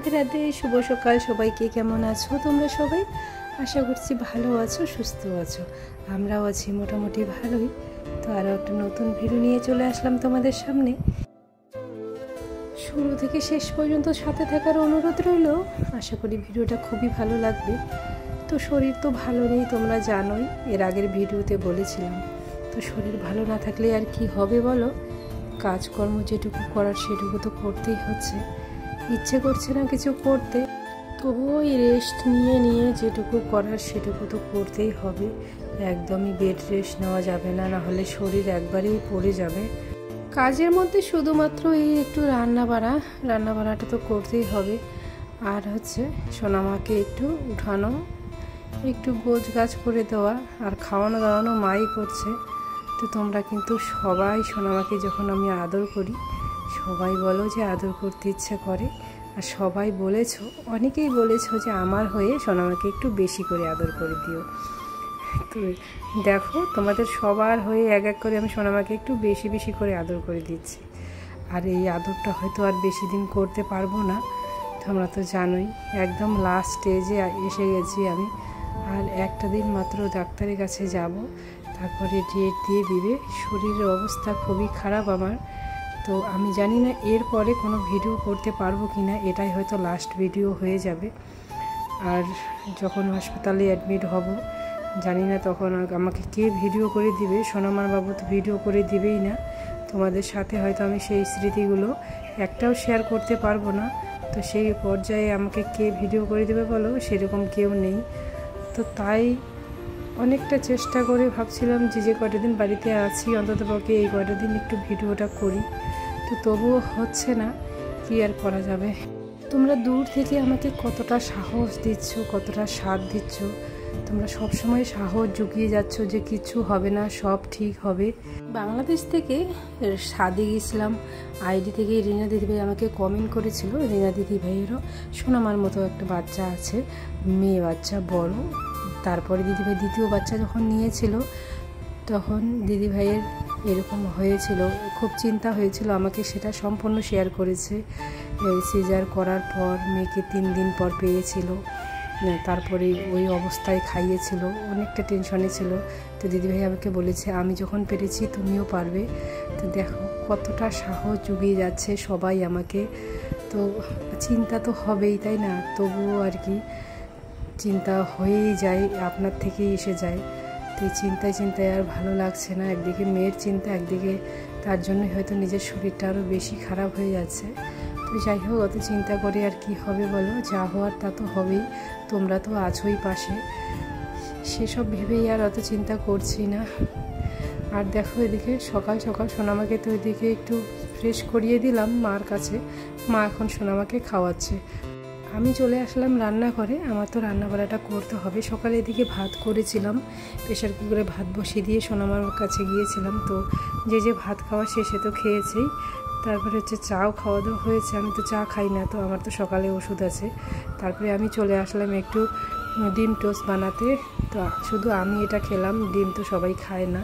রাধে রাধে, শুভ সকাল সবাইকে। কেমন আছো তোমরা সবাই? আশা করছি ভালো আছো, সুস্থ আছো। আমরাও আছি মোটামুটি ভালোই। তো আরও একটা নতুন ভিডিও নিয়ে চলে আসলাম তোমাদের সামনে। শুরু থেকে শেষ পর্যন্ত সাথে থাকার অনুরোধ রইল। আশা করি ভিডিওটা খুবই ভালো লাগবে। তো শরীর তো ভালো নেই, তোমরা জানোই, এর আগের ভিডিওতে বলেছিলাম। তো শরীর ভালো না থাকলে আর কি হবে বলো? কাজকর্ম যেটুকু করার সেটুকু তো করতেই হচ্ছে। ইচ্ছে করছে না কিছু করতে, তবুও ওই রেস্ট নিয়ে যেটুকু করার সেটুকু তো করতেই হবে। একদমই বেড রেস্ট নেওয়া যাবে না, নাহলে শরীর একবারেই পড়ে যাবে। কাজের মধ্যে শুধুমাত্র এই একটু রান্নাবাড়াটা তো করতেই হবে। আর হচ্ছে সোনামাকে একটু উঠানো, একটু গোছ গাছ করে দেওয়া, আর খাওয়ানো দাওয়ানো মাই করছে। তো তোমরা কিন্তু সবাই সোনামাকে যখন আমি আদর করি, সবাই বলো যে আদর করতে ইচ্ছা করে। আর সবাই বলেছো, অনেকেই বলেছো যে আমার হয়ে সোনামাকে একটু বেশি করে আদর করে দিও। তো দেখো, তোমাদের সবার হয়ে এক এক করে আমি সোনামাকে একটু বেশি করে আদর করে দিচ্ছি। আর এই আদরটা হয়তো আর বেশি দিন করতে পারবো না, তোমরা তো জানোই, একদম লাস্ট স্টেজে এসে গেছি আমি। আর একটা দিন মাত্র ডাক্তারের কাছে যাব, তারপরে ডেট দিয়ে দিবে। শরীরের অবস্থা খুবই খারাপ আমার। তো আমি জানি না এরপরে কোনো ভিডিও করতে পারবো কি না, এটাই হয়তো লাস্ট ভিডিও হয়ে যাবে। আর যখন হাসপাতালে অ্যাডমিট হব, জানি না তখন আমাকে কে ভিডিও করে দিবে। সোনামার বাবু তো ভিডিও করে দিবেই না। তোমাদের সাথে হয়তো আমি সেই স্মৃতিগুলো একটাও শেয়ার করতে পারবো না। তো সেই পর্যায়ে আমাকে কে ভিডিও করে দেবে বলো? সেরকম কেউ নেই। তো তাই অনেকটা চেষ্টা করে ভাবছিলাম যে কয়টা দিন বাড়িতে আছি, অন্ততপক্ষে এই কয়টা দিন একটু ভিডিওটা করি। তো তবুও হচ্ছে না, কি আর করা যাবে। তোমরা দূর থেকে আমাকে কতটা সাহস দিচ্ছ, কতটা সাথ দিচ্ছ। তোমরা সবসময় সাহস জুগিয়ে যাচ্ছ যে কিছু হবে না, সব ঠিক হবে। বাংলাদেশ থেকে সাদিক ইসলাম আইডি থেকে রিনা দিদিভাই আমাকে কমেন্ট করেছিল। রিনা দিদিভাইয়েরও সোনামার মতো একটা বাচ্চা আছে, মেয়ে বাচ্চা বড়। তারপরে দিদিভাই দ্বিতীয় বাচ্চা যখন নিয়েছিল, তখন দিদিভাইয়ের এরকম হয়েছিল, খুব চিন্তা হয়েছিল। আমাকে সেটা সম্পূর্ণ শেয়ার করেছে। সিজার করার পর মেয়েকে 3 দিন পর পেয়েছিল, তারপরে ওই অবস্থায় খাইয়েছিল, অনেকটা টেনশনে ছিল। তো দিদিভাই আমাকে বলেছে, আমি যখন পেরেছি তুমিও পারবে। তো দেখো কতটা সাহস জুগিয়ে যাচ্ছে সবাই আমাকে। তো চিন্তা তো হবেই, তাই না? তবুও আর কি চিন্তা হয়েই যায়, আপনার থেকেই এসে যায়। তো এই চিন্তায় আর ভালো লাগছে না। একদিকে মেয়ের চিন্তা, একদিকে তার জন্যই হয়তো নিজের শরীরটা আরও বেশি খারাপ হয়ে যাচ্ছে। তো যাই হোক, অত চিন্তা করে আর কি হবে বলো? যা হওয়ার তা তো হবেই। তোমরা তো আছোই পাশে, সেসব ভেবেই আর অত চিন্তা করছি না। আর দেখো, এদিকে সকাল সোনামাকে তো এদিকে একটু ফ্রেশ করিয়ে দিলাম মার কাছে। মা এখন সোনামাকে খাওয়াচ্ছে। আমি চলে আসলাম রান্নাঘরে। আমার তো রান্না বাড়াটা করতে হবে। সকালে এদিকে ভাত করেছিলাম, প্রেশার কুকারে ভাত বসিয়ে দিয়ে সোনামার কাছে গিয়েছিলাম। তো যে ভাত খাওয়া শেষে তো খেয়েছেই। তারপরে হচ্ছে চাও খাওয়া দাওয়া হয়েছে। আমি তো চা খাই না, তো আমার তো সকালে ওষুধ আছে। তারপরে আমি চলে আসলাম একটু ডিম টোস্ট বানাতে। তো শুধু আমি এটা খেলাম, ডিম তো সবাই খায় না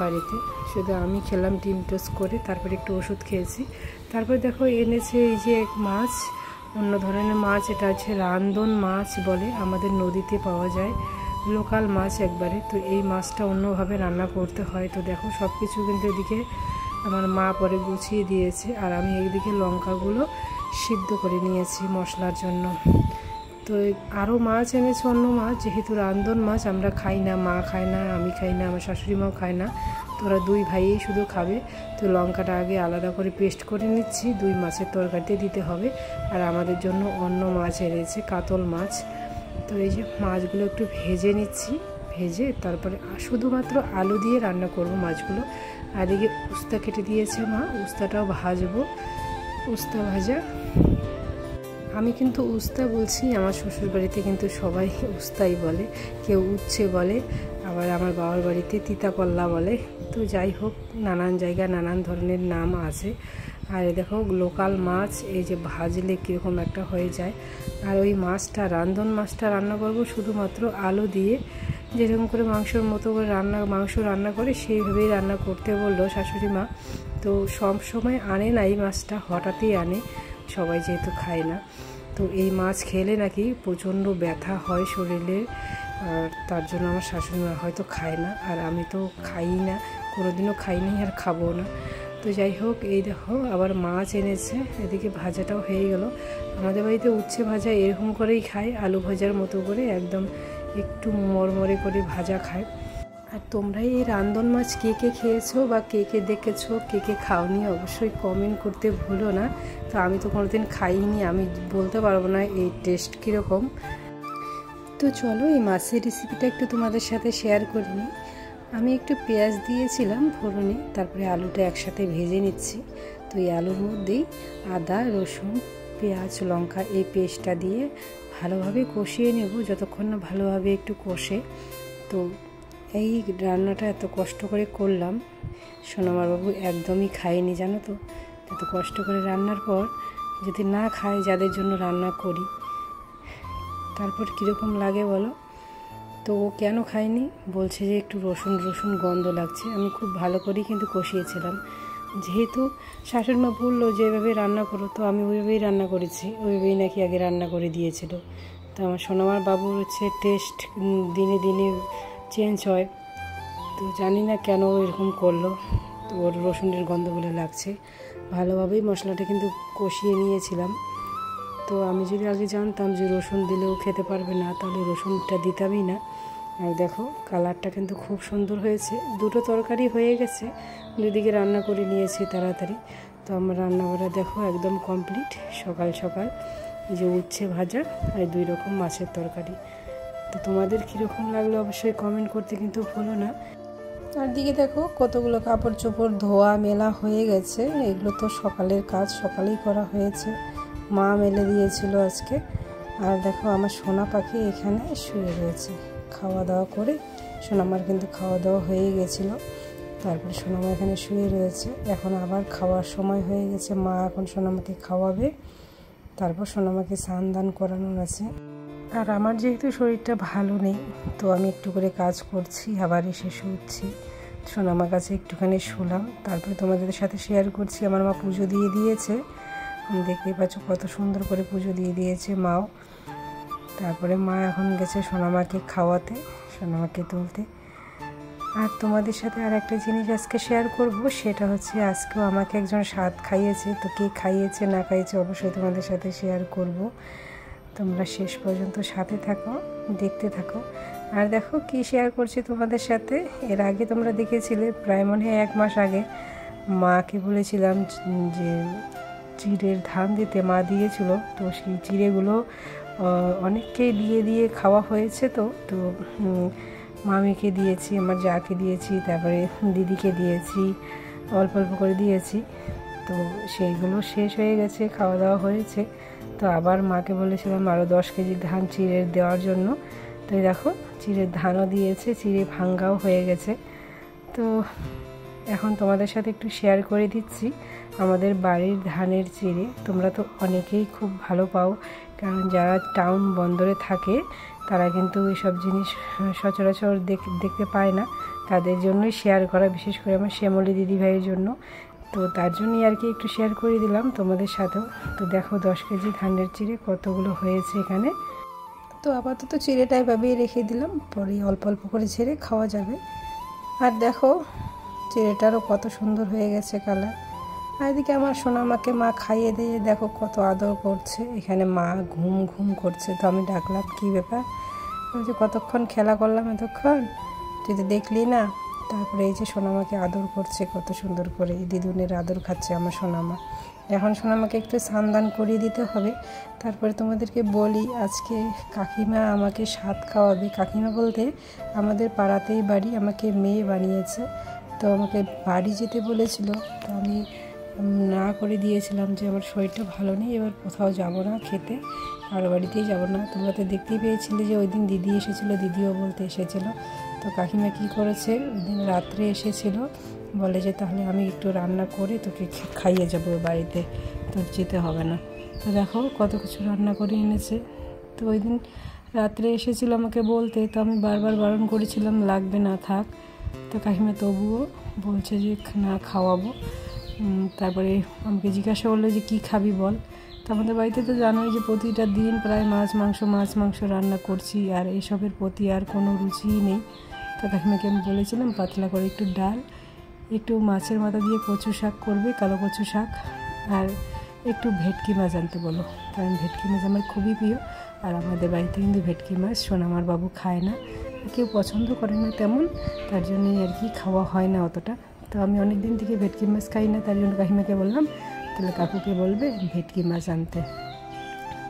বাড়িতে, শুধু আমি খেলাম ডিম টোস্ট করে। তারপরে একটু ওষুধ খেয়েছি। তারপরে দেখো এনেছে এই যে এক মাছ, অন্য ধরনের মাছ। এটা হচ্ছে রান্ধন মাছ বলে, আমাদের নদীতে পাওয়া যায়, লোকাল মাছ একবারে। তো এই মাছটা অন্যভাবে রান্না করতে হয়। তো দেখো সব কিছু কিন্তু এদিকে আমার মা পরে গুছিয়ে দিয়েছে, আর আমি এইদিকে লঙ্কাগুলো সিদ্ধ করে নিয়েছি মশলার জন্য। তো আরও মাছ এনেছে, অন্য মাছ, যেহেতু রান্ধন মাছ আমরা খাই না, মা খায় না, আমি খাই না, আমার শাশুড়ি মাও খায় না। তোরা 2 ভাইই শুধু খাবে। তো লঙ্কাটা আগে আলাদা করে পেস্ট করে নিচ্ছি, 2 মাছের তরকারিতে দিতে হবে। আর আমাদের জন্য অন্য মাছ এনেছে, কাতল মাছ। তো এই যে মাছগুলো একটু ভেজে নিচ্ছি, ভেজে তারপরে শুধুমাত্র আলু দিয়ে রান্না করব মাছগুলো। আর এদিকে উস্তা কেটে দিয়েছে মা, উস্তাটাও ভাজবো, উস্তা ভাজা। আমি কিন্তু উস্তা বলছি, আমার শ্বশুরবাড়িতে কিন্তু সবাই উস্তাই বলে, কেউ উচ্ছে বলে, আবার আমার বাবার বাড়িতে তিতাকল্লা বলে। তো যাই হোক, নানান জায়গায় নানান ধরনের নাম আছে। আর দেখো লোকাল মাছ, এই যে ভাজলে কীরকম একটা হয়ে যায়। আর ওই মাছটা, রান্ধন মাছটা রান্না করব শুধুমাত্র আলু দিয়ে, যেরকম করে মাংসর মতো করে মাংস রান্না করে সেইভাবেই রান্না করতে বললো শাশুড়ি মা। তো সব সময় আনে না এই মাছটা, হঠাৎই আনে, সবাই যেহেতু খায় না। তো এই মাছ খেলে নাকি প্রচণ্ড ব্যথা হয় শরীরে, আর তার জন্য আমার শাশুড়ি মা হয়তো খায় না, আর আমি তো খাই না, কোনোদিনও খাইনি আর খাবো না। তো যাই হোক, এই দেখো আবার মাছ এনেছে, এদিকে ভাজাটাও হয়ে গেল। আমাদের বাড়িতে উচ্ছে ভাজা এরকম করেই খায়, আলু ভাজার মতো করে একদম একটু মরমরে করে ভাজা খায়। আর তোমরা এই রান্ধন মাছ কে কে খেয়েছো বা কে কে দেখেছো, কে কে খাওনি অবশ্যই কমেন্ট করতে ভুলো না। তো আমি তো কোনোদিন খাইনি, আমি বলতে পারবো না এই টেস্ট কীরকম। তো চলো এই মাছের রেসিপিটা একটু তোমাদের সাথে শেয়ার করে নিই। আমি একটু পেঁয়াজ দিয়েছিলাম ফোড়নে, তারপরে আলুটা একসাথে ভেজে নিচ্ছি। তো এই আলুর মধ্যেই আদা, রসুন, পেঁয়াজ, লঙ্কা এই পেস্টটা দিয়ে ভালোভাবে কষিয়ে নেব, যতক্ষণ না ভালোভাবে একটু কষে। তো এই রান্নাটা এত কষ্ট করে করলাম, সোনামার বাবু একদমই খায়নি জানো তো। এত কষ্ট করে রান্নার পর যদি না খায়, যাদের জন্য রান্না করি, তারপর কীরকম লাগে বলো। তো ও কেন খায়নি, বলছে যে একটু রসুন রসুন গন্ধ লাগছে। আমি খুব ভালো করেই কিন্তু কষিয়েছিলাম, যেহেতু শাশুড়ি মা বললো যে এভাবে রান্না করো, তো আমি ওইভাবেই রান্না করেছি, ওইভাবেই নাকি আগে রান্না করে দিয়েছিল। তো আমার সোনামার বাবুর হচ্ছে টেস্ট দিনে দিনে চেঞ্জ হয়, তো জানি না কেন এরকম করলো। তো ওর রসুনের গন্ধ বলে লাগছে। ভালোভাবেই মশলাটা কিন্তু কষিয়ে নিয়েছিলাম। তো আমি যদি আগে জানতাম যে রসুন দিলেও খেতে পারবে না, তাহলে রসুনটা দিতামই না। আর দেখো কালারটা কিন্তু খুব সুন্দর হয়েছে, দুটো তরকারি হয়ে গেছে, দুদিকে রান্না করে নিয়েছি তাড়াতাড়ি। তো আমার রান্নাবাড়া দেখো একদম কমপ্লিট। সকাল সকাল এই যে উচ্ছে ভাজা আর 2 রকম মাছের তরকারি। তো তোমাদের কীরকম লাগলো অবশ্যই কমেন্ট করতে কিন্তু ভুলো না। আর দিকে দেখো কতগুলো কাপড় চোপড় ধোয়া মেলা হয়ে গেছে, এগুলো তো সকালের কাজ, সকালেই করা হয়েছে, মা মেলে দিয়েছিল আজকে। আর দেখো আমার সোনা পাখি এখানে শুয়ে রয়েছে খাওয়া দাওয়া করে। সোনামার কিন্তু খাওয়া দাওয়া হয়ে গেছিলো, তারপরে সোনামা এখানে শুয়ে রয়েছে। এখন আবার খাওয়ার সময় হয়ে গেছে, মা এখন সোনামাকে খাওয়াবে, তারপর সোনামাকে স্নান দান করানোর আছে। আর আমার যেহেতু শরীরটা ভালো নেই, তো আমি একটু করে কাজ করছি, আবার এসে শুচ্ছি। সোনামার কাছে একটুখানি শুলাম, তারপরে তোমাদের সাথে শেয়ার করছি। আমার মা পুজো দিয়ে দিয়েছে, দেখতেই পাচ্ছ কত সুন্দর করে পুজো দিয়ে দিয়েছে মাও। তারপরে মা এখন গেছে সোনামাকে খাওয়াতে, সোনামাকে তুলতে। আর তোমাদের সাথে আর একটা জিনিস আজকে শেয়ার করব, সেটা হচ্ছে আজকেও আমাকে একজন স্বাদ খাইয়েছে। তো কে খাইয়েছে না খাইয়েছে অবশ্যই তোমাদের সাথে শেয়ার করব, তোমরা শেষ পর্যন্ত সাথে থাকো, দেখতে থাকো। আর দেখো কি শেয়ার করছি তোমাদের সাথে। এর আগে তোমরা দেখেছিলে, প্রায় মনে হয় 1 মাস আগে মাকে বলেছিলাম যে চিড়ের ধান দিতে, মা দিয়েছিল। তো সেই চিড়েগুলো অনেককেই দিয়ে খাওয়া হয়েছে। তো মামিকে দিয়েছি, আমার যাকে দিয়েছি, তারপরে দিদিকে দিয়েছি, অল্প অল্প করে দিয়েছি। তো সেইগুলো শেষ হয়ে গেছে, খাওয়া দাওয়া হয়েছে। তো আবার মাকে বলেছিলাম আরও 10 কেজি ধান চিড়ের দেওয়ার জন্য। তো দেখো চিড়ের ধানও দিয়েছে, চিড়ে ভাঙ্গাও হয়ে গেছে। তো এখন তোমাদের সাথে একটু শেয়ার করে দিচ্ছি আমাদের বাড়ির ধানের চিড়ে। তোমরা তো অনেকেই খুব ভালো পাও, কারণ যারা টাউন বন্দরে থাকে তারা কিন্তু এইসব জিনিস সচরাচর দেখতে পায় না, তাদের জন্যই শেয়ার করা, বিশেষ করে আমার শ্যামলী দিদিভাইয়ের জন্য। তো তার জন্যই আর কি একটু শেয়ার করে দিলাম তোমাদের সাথেও। তো দেখো 10 কেজি ধানের চিড়ে কতগুলো হয়েছে এখানে। তো আপাতত চিড়েটা এভাবেই রেখে দিলাম, পরে অল্প অল্প করে ছেড়ে খাওয়া যাবে। আর দেখো চিড়েটারও কত সুন্দর হয়ে গেছে কালার। আর এদিকে আমার সোনামাকে মা খাইয়ে দিয়ে দেখো কত আদর করছে। এখানে মা ঘুম ঘুম করছে, তো আমি ডাকলাম কী ব্যাপার, আমি যে কতক্ষণ খেলা করলাম এতক্ষণ, তুই তো দেখলি না। তারপরে এই যে সোনামাকে আদর করছে কত সুন্দর করে, দিদুনের আদর খাচ্ছে আমার সোনামা। এখন সোনামাকে একটু স্নান দান করিয়ে দিতে হবে। তারপরে তোমাদেরকে বলি, আজকে কাকিমা আমাকে স্বাদ খাওয়াবে। কাকিমা বলতে আমাদের পাড়াতেই বাড়ি, আমাকে মেয়ে বানিয়েছে। তো আমাকে বাড়ি যেতে বলেছিল, তো আমি না করে দিয়েছিলাম যে আমার শরীরটা ভালো নেই, এবার কোথাও যাব না খেতে, কারো বাড়িতেই যাব না। তোমরা তো দেখতেই পেয়েছিলে যে ওই দিন দিদি এসেছিলো, দিদিও বলতে এসেছিলো। তো কাকিমা কী করেছে, ওই দিন রাত্রে এসেছিল, বলে যে তাহলে আমি একটু রান্না করে তোকে খাইয়ে যাবো বাড়িতে, তোর যেতে হবে না। তো দেখো কত কিছু রান্না করে এনেছে। তো ওই দিন রাত্রে এসেছিলো আমাকে বলতে, তো আমি বারবার বারণ করেছিলাম লাগবে না, থাক। তো কাকিমা তবুও বলছে যে না খাওয়াবো। তারপরে আমাকে জিজ্ঞাসা করলো যে কী খাবি বল। তো তো আমাদের বাড়িতে তো জানোই যে প্রতিটা দিন প্রায় মাছ মাংস রান্না করছি, আর এইসবের প্রতি আর কোনো রুচিই নেই। তো কাকিমাকে আমি বলেছিলাম পাতলা করে একটু ডাল, একটু মাছের মাথা দিয়ে কচু শাক করবে, কালো কচু শাক, আর একটু ভেটকি মাছ আনতে বলো, কারণ ভেটকি মাছ আমার খুবই প্রিয়। আর আমাদের বাড়িতে কিন্তু ভেটকি মাছ সোনামার বাবু খায় না, কেউ পছন্দ করে না তেমন, তার জন্যই আর কি খাওয়া হয় না অতটা। তো আমি অনেক দিন থেকে ভেটকি মাছ খাই না, তার জন্য কাকিমাকে বললাম তাহলে কাকুকে বলবে ভেটকি মাছ আনতে।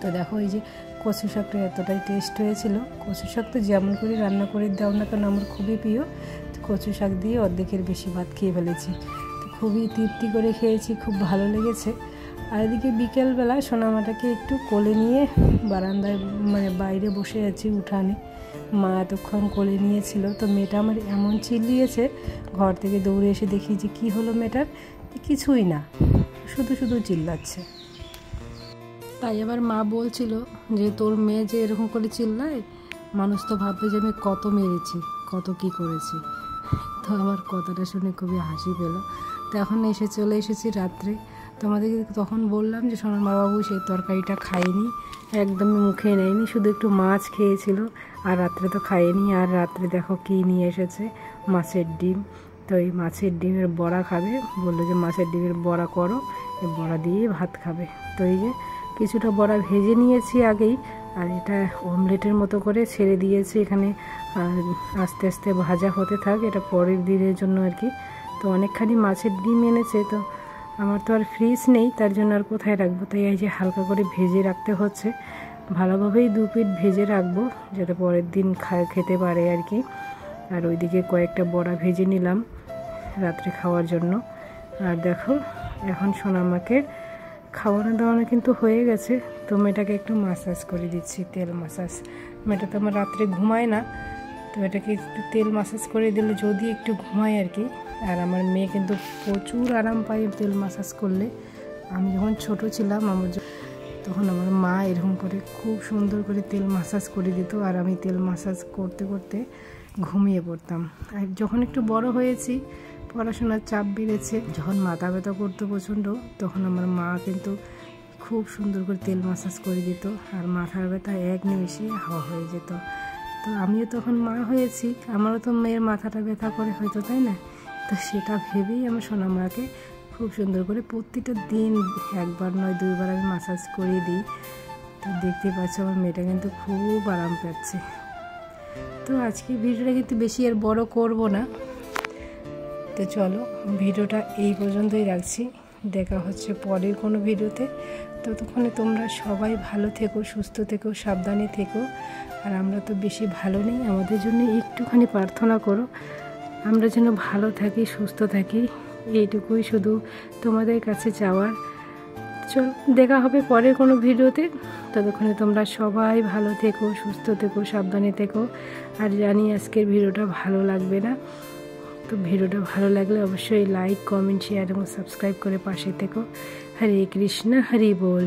তো দেখো এই যে কচু শাকটা এতটাই টেস্ট হয়েছিল। কচু শাক তো যেমন করে রান্না করে দাও না কেন আমার খুবই প্রিয়। তো কচু শাক দিয়ে অর্ধেকের বেশি ভাত খেয়ে ফেলেছি, তো খুবই তৃপ্তি করে খেয়েছি, খুব ভালো লেগেছে। আর এদিকে বিকেলবেলা সোনামাটাকে একটু কোলে নিয়ে বারান্দায় মানে বাইরে বসে আছি উঠানে, মা এতক্ষণ কোলে নিয়েছিল। তো মেয়েটা আমার এমন চিল্লিয়েছে, ঘর থেকে দৌড়ে এসে দেখি যে কী হলো মেয়েটার, কিছুই না, শুধু শুধু চিল্লাচ্ছে। তাই আবার মা বলছিল যে তোর মেয়ে যে এরকম করে চিল্লায়, মানুষ তো ভাববে যে আমি কত মেরেছি, কত কি করেছি। তো আমার কথাটা শুনে খুবই হাসি পেল। তো এখন চলে এসেছি রাত্রে। তোমাদেরকে তখন বললাম যে সোনার মা বাবু সেই তরকারিটা খায়নি, একদমই মুখে নেয়নি, শুধু একটু মাছ খেয়েছিল, আর রাত্রে তো খায়নি। আর রাত্রে দেখো কী নিয়ে এসেছে, মাছের ডিম। তো এই মাছের ডিমের বড়া খাবে, বললো যে মাছের ডিমের বড়া করো, এই বড়া দিয়ে ভাত খাবে। তো এই যে কিছুটা বড়া ভেজে নিয়েছি আগেই, আর এটা অমলেটের মতো করে ছেড়ে দিয়েছি এখানে, আস্তে আস্তে ভাজা হতে থাক, এটা পরের দিনের জন্য আর কি। তো অনেকখানি মাছের ডিম এনেছে, তো আমার তো আর ফ্রিজ নেই, তার জন্য আর কোথায় রাখবো, তাই এই যে হালকা করে ভেজে রাখতে হচ্ছে। ভালোভাবেই 2 পিঠ ভেজে রাখবো যাতে পরের দিন খেতে পারে আর কি। আর ওইদিকে কয়েকটা বড়া ভেজে নিলাম রাত্রে খাওয়ার জন্য। আর দেখো এখন সোনামাকে খাওয়ানো দাওয়ানো কিন্তু হয়ে গেছে, তো মেয়েটাকে একটু মাসাজ করে দিচ্ছি, তেল মাসাজ। মেয়েটা তো আমার রাত্রে ঘুমায় না, তো এটাকে একটু তেল মাসাজ করে দিলে যদি একটু ঘুমায় আর কি। আর আমার মেয়ে কিন্তু প্রচুর আরাম পায় তেল মাসাজ করলে। আমি যখন ছোট ছিলাম তখন আমার মা এরকম করে খুব সুন্দর করে তেল মাসাজ করে দিত, আর আমি তেল মাসাজ করতে করতে ঘুমিয়ে পড়তাম। আর যখন একটু বড় হয়েছি, পড়াশোনার চাপ বেড়েছে, যখন মাথা ব্যথা করতো প্রচণ্ড, তখন আমার মা কিন্তু খুব সুন্দর করে তেল মাসাজ করে দিত, আর মাথার ব্যথা এক নিমেষে হাওয়া হয়ে যেত। তো আমিও তখন মা হয়েছি, আমারও তো মেয়ের মাথাটা ব্যথা করে হয়তো, তাই না? তো সেটা ভেবেই আমার সোনা মাকে খুব সুন্দর করে প্রতিটা দিন 1বার নয় 2বার আমি মাসাজ করিয়ে দিই। তো দেখতে পাচ্ছ আমার মেয়েটা কিন্তু খুব আরাম পাচ্ছে। তো আজকে ভিডিওটা কিন্তু বেশি আর বড় করব না, তো চলো ভিডিওটা এই পর্যন্তই রাখছি। দেখা হচ্ছে পরের কোনো ভিডিওতে। ততক্ষণে তোমরা সবাই ভালো থেকো, সুস্থ থেকো, সাবধানে থেকো। আর আমরা তো বেশি ভালো নেই, আমাদের জন্য একটুখানি প্রার্থনা করো, আমরা যেন ভালো থাকি, সুস্থ থাকি, এইটুকুই শুধু তোমাদের কাছে চাওয়ার। চল দেখা হবে পরের কোনো ভিডিওতে। ততক্ষণে তোমরা সবাই ভালো থেকো, সুস্থ থেকো, সাবধানে থেকো। আর জানি আজকের ভিডিওটা ভালো লাগবে না, তো ভিডিওটা ভালো লাগলে অবশ্যই লাইক, কমেন্ট, শেয়ার এবং সাবস্ক্রাইব করে পাশে থেকো। হরে কৃষ্ণ, হরি বল।